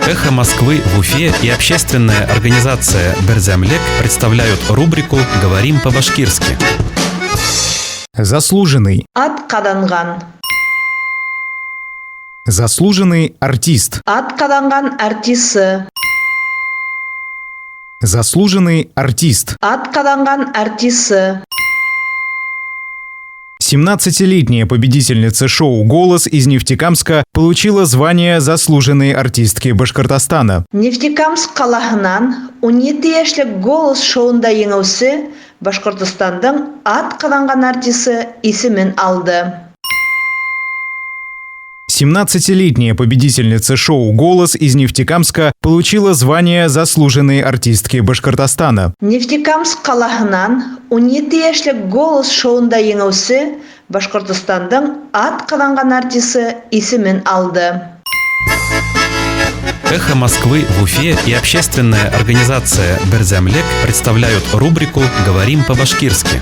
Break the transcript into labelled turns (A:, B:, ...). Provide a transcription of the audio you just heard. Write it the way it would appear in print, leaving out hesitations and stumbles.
A: «Эхо Москвы» в Уфе и общественная организация «Берзямлек» представляют рубрику «Говорим по-башкирски».
B: Заслуженный.
C: Атқаданған.
B: Заслуженный артист.
C: Атқаданған артисі.
B: Заслуженный артист.
C: Атқаданған артисі.
B: 17-летняя победительница шоу «Голос» из Нефтекамска получила звание заслуженной артистки Башкортостана.
C: Нефтекамск қаласынан 17 яшьлек «Голос» шоуында еңеүсе Башкортостандың атқаданған артисі исемен алды.
B: 17-летняя победительница шоу «Голос» из Нефтекамска получила звание заслуженной артистки Башкортостана.
C: Нефтекамск қаласынан 17 яшьлек «Голос» шоуында еңеүсе Башкортостандың атқаданған артисі исемен алды.
A: «Эхо Москвы» в Уфе и общественная организация «Берзямлек» представляют рубрику «Говорим по-башкирски».